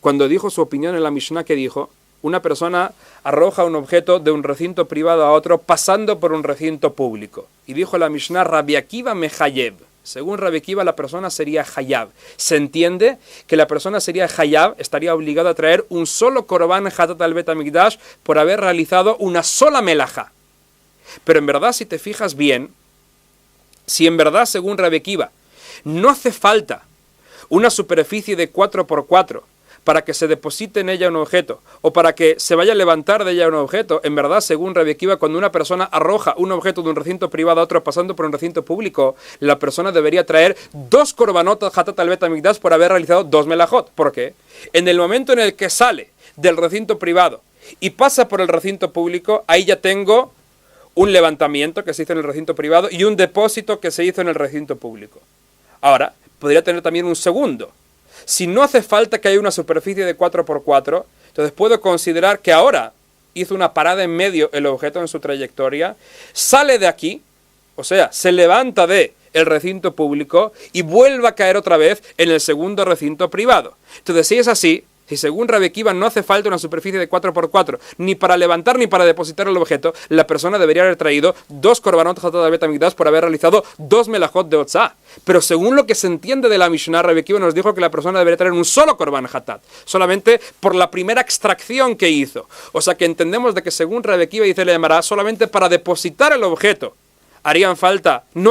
cuando dijo su opinión en la Mishnah, que dijo, una persona arroja un objeto de un recinto privado a otro pasando por un recinto público. Y dijo la Mishnah, Rabbi Akiva mehayev. Según Rabbi Akiva, la persona sería hayab. Se entiende que la persona sería hayab, estaría obligada a traer un solo korban hatat al bet hamikdash por haber realizado una sola melajá. Pero en verdad, si te fijas bien, si en verdad, según Rabbi Akiva, no hace falta una superficie de 4x4 para que se deposite en ella un objeto, o para que se vaya a levantar de ella un objeto, en verdad, según Rabbi Akiva, cuando una persona arroja un objeto de un recinto privado a otro pasando por un recinto público, la persona debería traer 2 korbanot hatat al bet hamikdash por haber realizado 2 melajot. ¿Por qué? En el momento en el que sale del recinto privado y pasa por el recinto público, ahí ya tengo un levantamiento que se hizo en el recinto privado y un depósito que se hizo en el recinto público. Ahora, podría tener también un segundo. si no hace falta que haya una superficie de 4×4, entonces puedo considerar que ahora hizo una parada en medio el objeto en su trayectoria, sale de aquí, o sea, se levanta de el recinto público y vuelve a caer otra vez en el segundo recinto privado. Entonces, si es así, si según Rabbi Akiva no hace falta una superficie de 4×4, ni para levantar ni para depositar el objeto, la persona debería haber traído 2 korbanot hatat bet hamikdash por haber realizado 2 melajot de otzá. Pero según lo que se entiende de la Mishnah, Rabbi Akiva nos dijo que la persona debería traer un solo korban hatat, solamente por la primera extracción que hizo. O sea que entendemos de que según Rabbi Akiva dice la Gemara, solamente para depositar el objeto no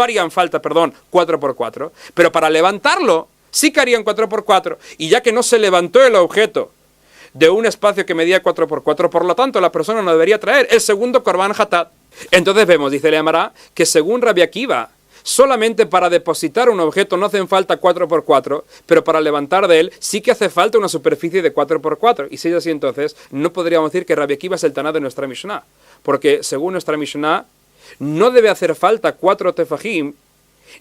harían falta, 4×4, pero para levantarlo sí que harían 4×4, y ya que no se levantó el objeto de un espacio que medía 4×4, por lo tanto la persona no debería traer el segundo korban hatat. Entonces vemos, dice la Gemara, que según Rabbi Akiva, solamente para depositar un objeto no hacen falta 4×4, pero para levantar de él sí que hace falta una superficie de 4×4. Y si es así, entonces no podríamos decir que Rabbi Akiva es el Taná de nuestra Mishnah, porque según nuestra Mishnah no debe hacer falta 4 tefajim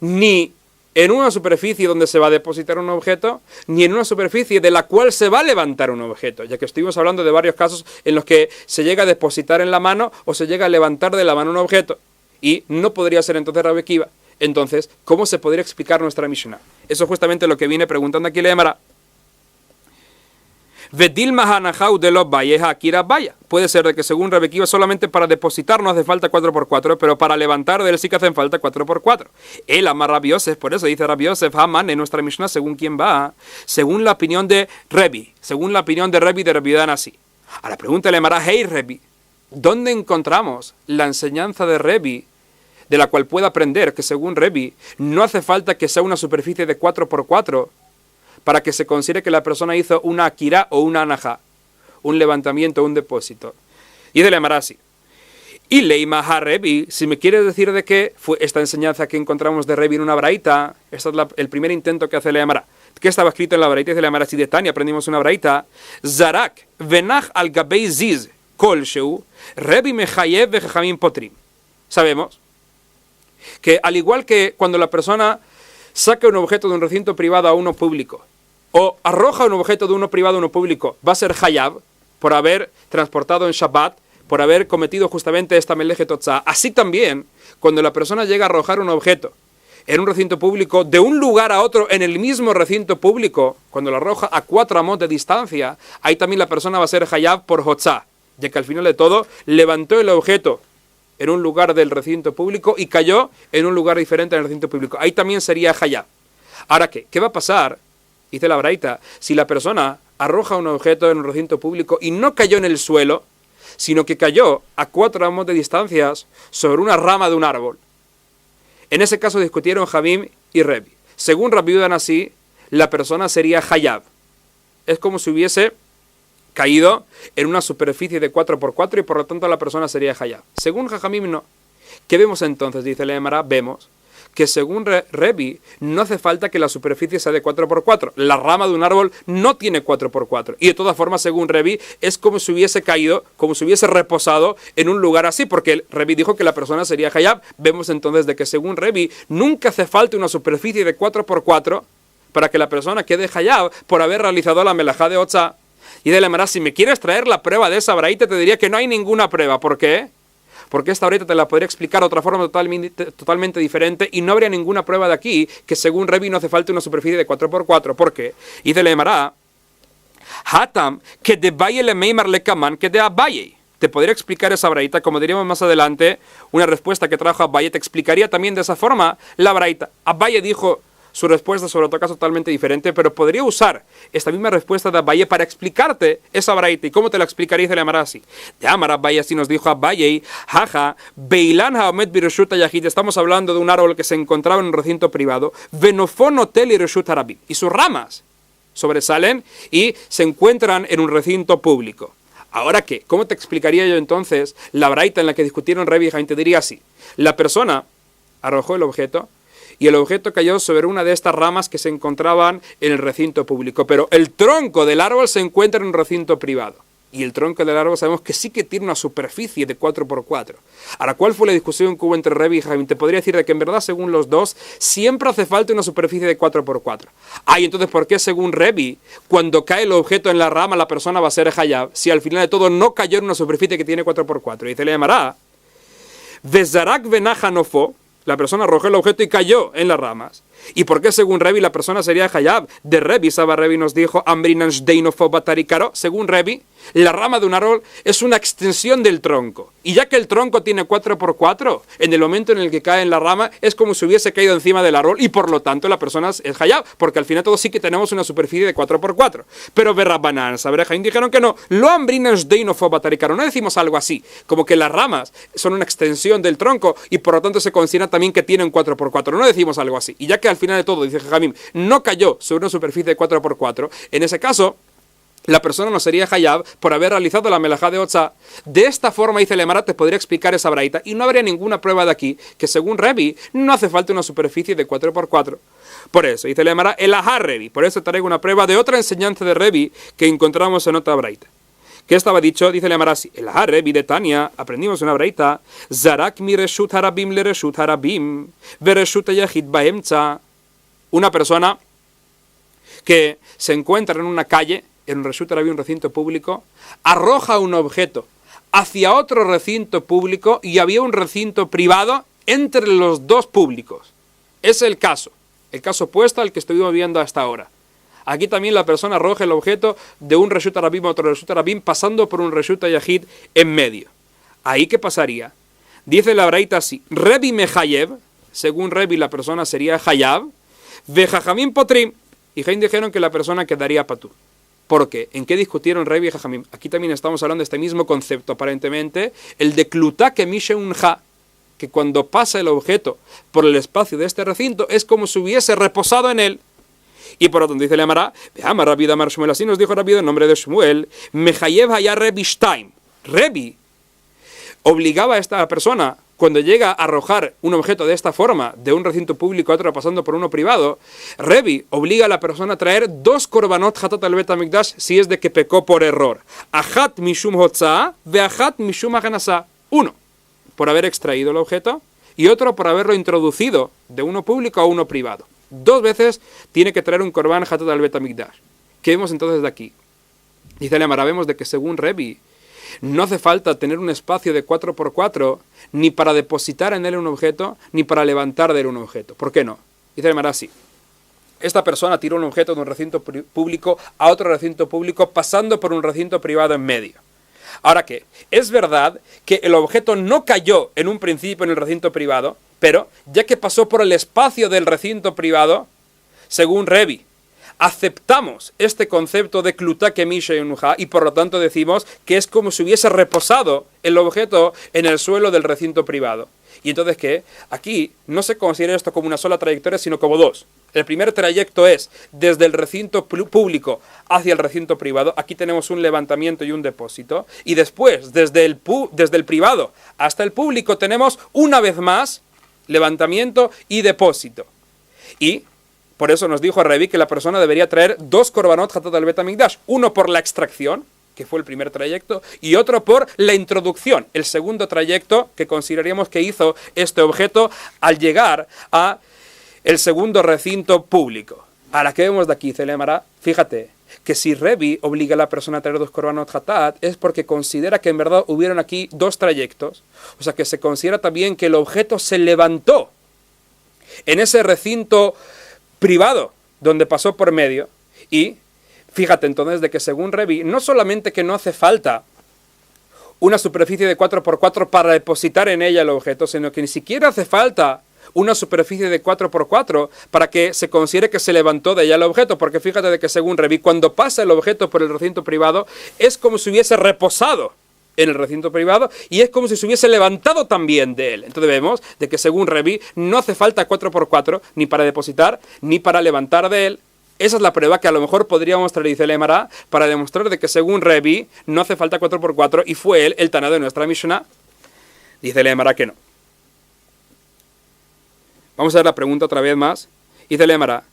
ni en una superficie donde se va a depositar un objeto, ni en una superficie de la cual se va a levantar un objeto, ya que estuvimos hablando de varios casos en los que se llega a depositar en la mano o se llega a levantar de la mano un objeto, y no podría ser entonces Rabbi Akiva. Entonces, ¿cómo se podría explicar nuestra Mishnah? Eso es justamente lo que viene preguntando aquí la Gemara. Puede ser de que según Rabbi Akiva solamente para depositar no hace falta 4×4, pero para levantar de él sí que hacen falta 4×4. Él ama Rabbi Yosef, por eso dice Rabbi Yosef, Haman en nuestra Mishnah, según quién va, según la opinión de Rebbi, según la opinión de Rebbi de Rabbi Danasi. A la pregunta le llamará, hey Rebbi, ¿dónde encontramos la enseñanza de Rebbi de la cual pueda aprender que según Rebbi no hace falta que sea una superficie de 4×4 para que se considere que la persona hizo una akira o una anajá, un levantamiento o un depósito? Y de la Gemara así. Y leimaha Rebbi, si me quieres decir de qué fue esta enseñanza que encontramos de Rebbi en una braita, este es el primer intento que hace la Gemara. ¿Qué estaba escrito en la braita? Dice la Gemara así de Tania, aprendimos una braita. Zarak venach al gabei ziz kolsheu Rebbi mechayev vejamim potrim. Sabemos que al igual que cuando la persona saca un objeto de un recinto privado a uno público, o arroja un objeto de uno privado a uno público, va a ser hayab por haber transportado en Shabbat, por haber cometido justamente esta meleje totzá. Así también, cuando la persona llega a arrojar un objeto en un recinto público, de un lugar a otro en el mismo recinto público, cuando lo arroja a 4 amos de distancia, ahí también la persona va a ser hayab por hotzá, ya que al final de todo levantó el objeto en un lugar del recinto público y cayó en un lugar diferente en el recinto público. Ahí también sería hayab. Ahora, ¿qué va a pasar? Dice la braita, si la persona arroja un objeto en un recinto público y no cayó en el suelo, sino que cayó a 4 amos de distancias sobre una rama de un árbol. En ese caso discutieron Jabim y Rebbi. Según Rabbi Danasi, la persona sería hayab. Es como si hubiese caído en una superficie de 4×4 y por lo tanto la persona sería hayab. Según Jajamim no. ¿Qué vemos entonces? Dice la Gemara, vemos que según Rebbi no hace falta que la superficie sea de 4×4. La rama de un árbol no tiene 4×4. Y de todas formas, según Rebbi, es como si hubiese caído, como si hubiese reposado en un lugar así, porque Rebbi dijo que la persona sería hayab. Vemos entonces de que según Rebbi nunca hace falta una superficie de 4×4 para que la persona quede hayab por haber realizado la melajá de otzá. Y de la manera, si me quieres traer la prueba de esa braita, te diría que no hay ninguna prueba. ¿Por qué? Porque esta braita te la podría explicar de otra forma totalmente diferente y no habría ninguna prueba de aquí que según Rebbi no hace falta una superficie de 4×4. ¿Por qué? Y de la Gemara, Hatam, que de Baye le meimar le kaman, que de Abaye. Te podría explicar esa braita, como diríamos más adelante, una respuesta que trajo Abaye, te explicaría también de esa forma la braita. Abaye dijo su respuesta sobre otro caso totalmente diferente, pero podría usar esta misma respuesta de Abaye para explicarte esa braita. ¿Y cómo te la explicaría? Se le llamará así. De Amar Abaye, así nos dijo Abaye, jaja, Beilan haomet bireshut yahid. Estamos hablando de un árbol que se encontraba en un recinto privado, Venofon hotel y reshut harabim. Y sus ramas sobresalen y se encuentran en un recinto público. ¿Ahora qué? ¿Cómo te explicaría yo entonces la braita en la que discutieron Rebbi y Jaim? Te diría así. La persona arrojó el objeto, y el objeto cayó sobre una de estas ramas que se encontraban en el recinto público. Pero el tronco del árbol se encuentra en un recinto privado. y el tronco del árbol sabemos que sí que tiene una superficie de 4x4. Ahora, ¿cuál fue la discusión que hubo entre Rebbe y Jajamim? Te podría decir de que en verdad, según los dos, siempre hace falta una superficie de 4x4. Y entonces, ¿por qué según Rebbe, cuando cae el objeto en la rama, la persona va a ser Hayab, si al final de todo no cayó en una superficie que tiene 4x4? Y dice, le llamará, Vezarak Venajanofo, la persona arrojó el objeto y cayó en las ramas. ¿Y por qué según Rebbe la persona sería Hayab? De Rebbe, Saba Rebbe nos dijo, Ambrinanshdeinoфо Батарикаро, según Rebbe, la rama de un árbol es una extensión del tronco. Y ya que el tronco tiene 4x4, en el momento en el que cae en la rama, es como si hubiese caído encima del árbol y por lo tanto la persona es Hayab, porque al final todo sí que tenemos una superficie de 4x4. Pero Berrabanan, Saber Jaim dijeron que no. Lo Ambrinanshdeinoфо Батарикаро, no decimos algo así, como que las ramas son una extensión del tronco y por lo tanto se considera también que tienen 4x4. No decimos algo así. Y ya que al final de todo, dice Jajamim, no cayó sobre una superficie de 4x4, en ese caso, la persona no sería Hayab por haber realizado la melajá de Otzá. De esta forma, dice el Emara, te podría explicar esa braita y no habría ninguna prueba de aquí que según Rebbe no hace falta una superficie de 4x4. Por eso, dice el Emara, el Ahar Rebbe. Por eso traigo una prueba de otra enseñanza de Rebbe que encontramos en otra braita. ¿Qué estaba dicho? Dice el Emara así, el Ahar Rebbe de Tania, aprendimos una braita, Zarak mi reshut harabim le reshut harabim, vereshut yachid baemtza. Una persona que se encuentra en una calle, en un reshut harabim, un recinto público, arroja un objeto hacia otro recinto público y había un recinto privado entre los dos públicos. Es el caso opuesto al que estuvimos viendo hasta ahora. Aquí también la persona arroja el objeto de un reshut harabim a otro reshut harabim pasando por un reshut yachid en medio. ¿Ahí qué pasaría? Dice la braita así, Rebbe mechayev, según Rebbe la persona sería Hayab, ve Jajamim potrim, y Jaim dijeron que la persona quedaría patur. ¿Por qué? ¿En qué discutieron Rebbe y Jajamim? Aquí también estamos hablando de este mismo concepto, aparentemente, el de Klutá que mishe un ja, que cuando pasa el objeto por el espacio de este recinto es como si hubiese reposado en él. Y por lo tanto dice el Emara, veamos Rabbi Damar Shmuel, así nos dijo Rabbi en nombre de Shmuel, Mechayev haya Rebbe Shtaim. Rebbe obligaba a esta persona, cuando llega a arrojar un objeto de esta forma, de un recinto público a otro pasando por uno privado, Rebbe obliga a la persona a traer 2 korbanot hatat al Bet HaMikdash si es de que pecó por error. Achat mishum hotzaa, ve achat mishum haganasá. Uno, por haber extraído el objeto, y otro por haberlo introducido de uno público a uno privado. 2 veces tiene que traer un korban hatat al Bet HaMikdash. ¿Qué vemos entonces de aquí? Dice la Emara, vemos de que según Rebbe, no hace falta tener un espacio de 4x4 ni para depositar en él un objeto, ni para levantar de él un objeto. ¿Por qué no? Dice el Emara así. Esta persona tiró un objeto de un recinto público a otro recinto público pasando por un recinto privado en medio. Ahora que, es verdad que el objeto no cayó en un principio en el recinto privado, pero ya que pasó por el espacio del recinto privado, según Rebbe, aceptamos este concepto de Klutá Kemisha Yunuja y por lo tanto decimos que es como si hubiese reposado el objeto en el suelo del recinto privado. Y entonces, ¿qué? Aquí no se considera esto como una sola trayectoria, sino como 2. El primer trayecto es desde el recinto público hacia el recinto privado. Aquí tenemos un levantamiento y un depósito. Y después, desde el privado hasta el público, tenemos una vez más levantamiento y depósito. Y por eso nos dijo Rebbe que la persona debería traer 2 korbanot hatat al Bet HaMikdash. Uno por la extracción, que fue el primer trayecto, y otro por la introducción, el segundo trayecto que consideraríamos que hizo este objeto al llegar a el segundo recinto público. Ahora, ¿qué vemos de aquí, Celemara? Fíjate que si Rebbe obliga a la persona a traer 2 korbanot hatat es porque considera que en verdad hubieron aquí 2 trayectos. O sea que se considera también que el objeto se levantó en ese recinto privado donde pasó por medio. Y fíjate entonces de que según Rebbe no solamente que no hace falta una superficie de 4x4 para depositar en ella el objeto, sino que ni siquiera hace falta una superficie de 4x4 para que se considere que se levantó de ella el objeto, porque fíjate de que según Rebbe, cuando pasa el objeto por el recinto privado, es como si hubiese reposado en el recinto privado y es como si se hubiese levantado también de él. Entonces vemos de que según Rebbe no hace falta 4x4 ni para depositar ni para levantar de él. Esa es la prueba que a lo mejor podríamos traer, dice el Emara, para demostrar de que según Rebbe no hace falta 4x4 y fue él el Taná de nuestra Mishnah. Dice el Emara que no. Vamos a ver la pregunta otra vez más. Dice el Emara,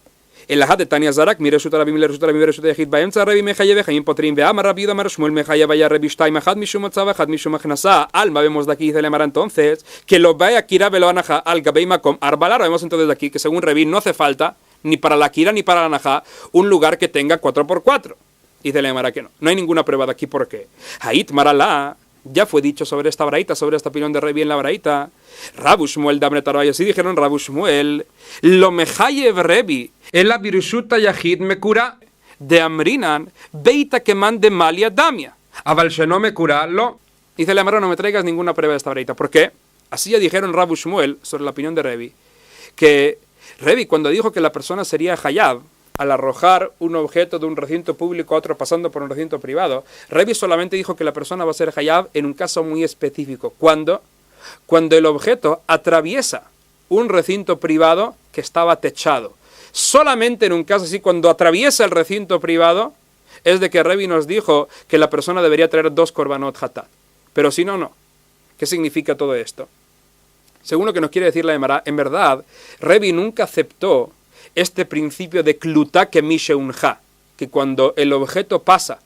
El ajat de Tania Zarak, mire Reshuta Rabim, le Reshuta Rabim, Reshuta Yahid, Baemza Rabim, Mejayev, Jaim Potrim, Beamar Rabid, Amar Shmuel, Mejaya, Vaya Rebishtai, Mahad Mishum Otzav, Had Mishum Achnasa. Alma, vemos de aquí, dice Lemara entonces, que lo vaya Kira Velo Anaja, al Gabei Makom, Arbalar, vemos entonces de aquí que según Revi no hace falta, ni para la Kira ni para la Anaja, un lugar que tenga 4x4. Dice Lemara que no. No hay ninguna prueba de aquí, ¿por qué? Hait Maralá. Ya fue dicho sobre esta braita, sobre esta opinión de Revi en la braita. Rabu Shmuel de Amretarvay, así dijeron Rabu Shmuel. Lo mejayev Revi, el abirushuta yahid me cura de Amrinan, beita que mande malia damia. Aval sheno me cura lo. Dice la Mara, no me traigas ninguna prueba de esta braita. ¿Por qué? Así ya dijeron Rabu Shmuel sobre la opinión de Revi, que Revi cuando dijo que la persona sería hayab, al arrojar un objeto de un recinto público a otro pasando por un recinto privado, Revi solamente dijo que la persona va a ser hayab en un caso muy específico. ¿Cuándo? Cuando el objeto atraviesa un recinto privado que estaba techado. Solamente en un caso así, cuando atraviesa el recinto privado, es de que Revi nos dijo que la persona debería traer 2 korbanot hatat. Pero si no, no. ¿Qué significa todo esto? Según lo que nos quiere decir la Emara, en verdad, Revi nunca aceptó este principio de klutá que misheunja, que cuando el objeto pasa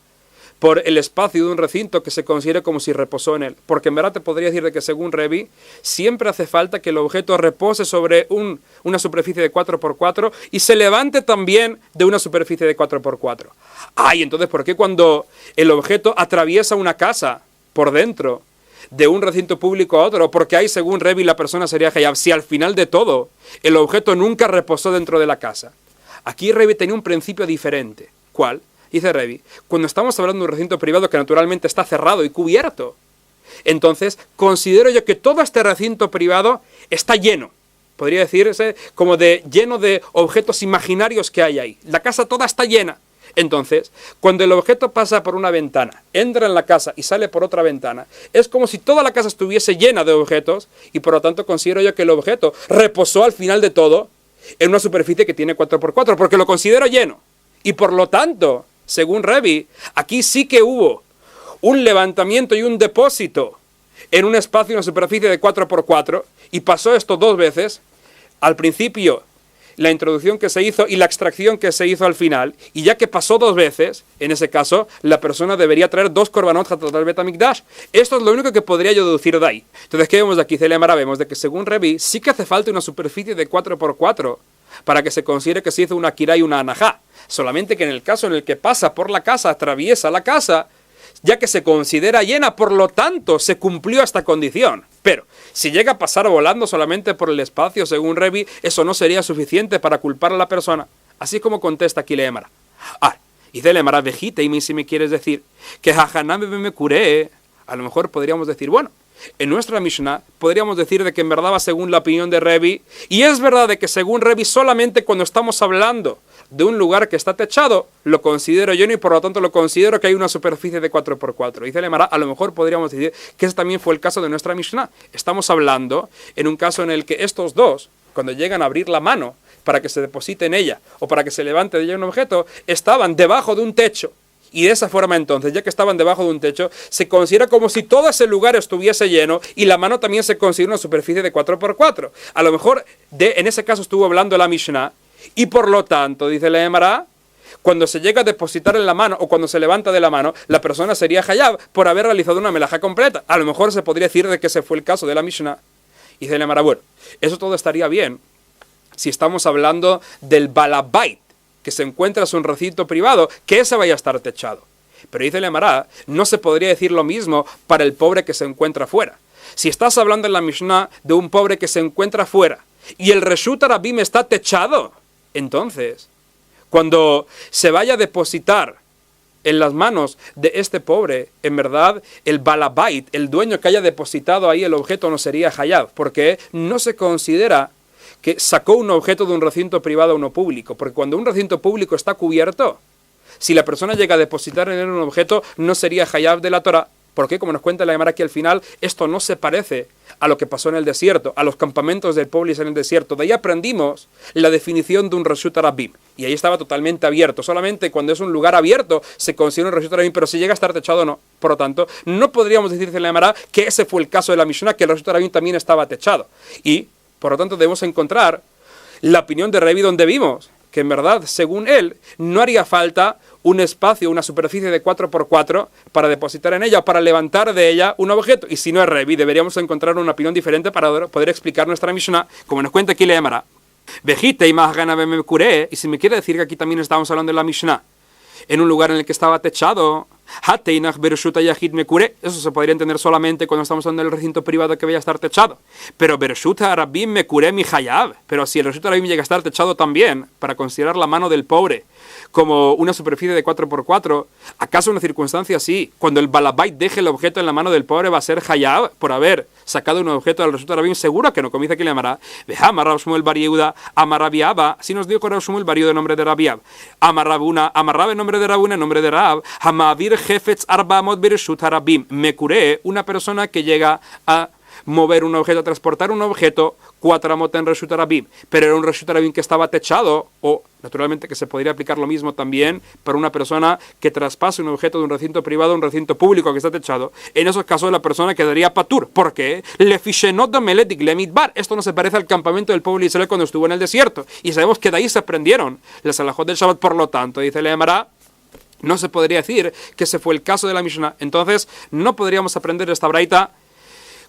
por el espacio de un recinto que se considere como si reposó en él. Porque en verdad te podría decir de que según Revi, siempre hace falta que el objeto repose sobre una superficie de 4x4 y se levante también de una superficie de 4x4. Ay, entonces, ¿por qué cuando el objeto atraviesa una casa por dentro de un recinto público a otro, porque ahí según Revi la persona sería hayab, si al final de todo el objeto nunca reposó dentro de la casa? Aquí Revi tenía un principio diferente. ¿Cuál? Dice Revi, cuando estamos hablando de un recinto privado que naturalmente está cerrado y cubierto, entonces considero yo que todo este recinto privado está lleno, podría decirse como de lleno de objetos imaginarios que hay ahí. La casa toda está llena. Entonces, cuando el objeto pasa por una ventana, entra en la casa y sale por otra ventana, es como si toda la casa estuviese llena de objetos y por lo tanto considero yo que el objeto reposó al final de todo en una superficie que tiene 4x4, porque lo considero lleno. Y por lo tanto, según Revi, aquí sí que hubo un levantamiento y un depósito en un espacio, una superficie de 4x4, y pasó esto 2 veces, al principio la introducción que se hizo y la extracción que se hizo al final, y ya que pasó 2 veces, en ese caso, la persona debería traer 2 korbanot hatat al Bet HaMikdash. Esto es lo único que podría yo deducir de ahí. Entonces, ¿qué vemos de aquí? Vemos de que según Revi, sí que hace falta una superficie de 4x4 para que se considere que se hizo una kira y una anajá. Solamente que en el caso en el que pasa por la casa, atraviesa la casa, ya que se considera llena, por lo tanto, se cumplió esta condición. Pero, si llega a pasar volando solamente por el espacio, según Revi, eso no sería suficiente para culpar a la persona. Así como contesta aquí la Emara. Y de la Emara vejita, y si me quieres decir que Hajaname me curé, a lo mejor podríamos decir, bueno, en nuestra Mishnah podríamos decir de que en verdad va según la opinión de Revi, y es verdad de que según Revi solamente cuando estamos hablando de un lugar que está techado, lo considero lleno y por lo tanto lo considero que hay una superficie de 4x4. Dice el Emara, a lo mejor podríamos decir que ese también fue el caso de nuestra Mishnah. Estamos hablando en un caso en el que estos dos, cuando llegan a abrir la mano para que se deposite en ella o para que se levante de ella un objeto, estaban debajo de un techo. Y de esa forma entonces, ya que estaban debajo de un techo, se considera como si todo ese lugar estuviese lleno y la mano también se considera una superficie de 4x4. A lo mejor en ese caso estuvo hablando la Mishnah y por lo tanto, dice la Emara, cuando se llega a depositar en la mano o cuando se levanta de la mano, la persona sería hayab por haber realizado una melajá completa. A lo mejor se podría decir de que ese fue el caso de la Mishnah. Y dice la Emara, bueno, eso todo estaría bien si estamos hablando del balabait, que se encuentra en un recinto privado, que ese vaya a estar techado. Pero dice la Emara, no se podría decir lo mismo para el pobre que se encuentra fuera. Si estás hablando en la Mishnah de un pobre que se encuentra fuera y el Reshut Harabim está techado, entonces, cuando se vaya a depositar en las manos de este pobre, en verdad, el balabait, el dueño que haya depositado ahí el objeto no sería hayab, porque no se considera que sacó un objeto de un recinto privado a uno público, porque cuando un recinto público está cubierto, si la persona llega a depositar en él un objeto, no sería hayab de la Torah, porque como nos cuenta la Gemara aquí al final, esto no se parece a lo que pasó en el desierto, a los campamentos del Poblis en el desierto. De ahí aprendimos la definición de un Reshut Harabim, y ahí estaba totalmente abierto. Solamente cuando es un lugar abierto se considera un Reshut Harabim, pero si llega a estar techado no. Por lo tanto, no podríamos decir en la Gemara que ese fue el caso de la Mishnah, que el Reshut Harabim también estaba techado. Y por lo tanto debemos encontrar la opinión de Revi donde vimos que en verdad, según él, no haría falta un espacio, una superficie de 4x4 para depositar en ella o para levantar de ella un objeto. Y si no es Revi, deberíamos encontrar una opinión diferente para poder explicar nuestra Mishnah, como nos cuenta aquí le llamará. Vejite y más gana me curé. Y si me quiere decir que aquí también estamos hablando de la Mishnah, en un lugar en el que estaba techado, eso se podría entender solamente cuando estamos hablando del recinto privado que vaya a estar techado. Pero Bershuta Arabim me curé mi hayab. Pero si el Bershuta Arabim llega a estar techado también, para considerar la mano del pobre como una superficie de 4x4, ¿acaso una circunstancia así, cuando el balabait deje el objeto en la mano del pobre, va a ser hayab por haber sacado un objeto del Bershuta Arabim? Seguro que no, como dice aquí le llamará. Vejama Rab Shmuel Bar Yehuda, Amarabiaba, así nos dijo Rab Shmuel Bar Yehuda en nombre de Rabiab. Amarabuna, Amarrab en nombre de Rabuna, en nombre de Rab, Hamavir Jefetz Arbamot Bereshut Harabim. Me curé, una persona que llega a mover un objeto, a transportar un objeto, 4 amot en Reshut Harabim, pero era un Reshut Harabim que estaba techado, o naturalmente que se podría aplicar lo mismo también para una persona que traspase un objeto de un recinto privado a un recinto público que está techado. En esos casos la persona quedaría patur. ¿Por qué? Esto no se parece al campamento del pueblo de Israel cuando estuvo en el desierto, y sabemos que de ahí se aprendieron las alajot del Shabbat. Por lo tanto, dice le llamará, no se podría decir que ese fue el caso de la Mishnah. Entonces, no podríamos aprender esta braita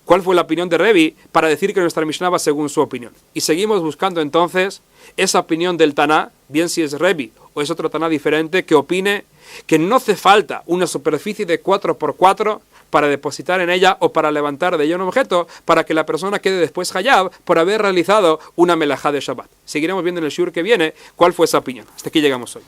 cuál fue la opinión de Revi para decir que nuestra Mishnah va según su opinión. Y seguimos buscando entonces esa opinión del Taná, bien si es Revi o es otro Taná diferente, que opine que no hace falta una superficie de 4x4 para depositar en ella o para levantar de ella un objeto para que la persona quede después hayab por haber realizado una melajá de Shabbat. Seguiremos viendo en el shiur que viene cuál fue esa opinión. Hasta aquí llegamos hoy.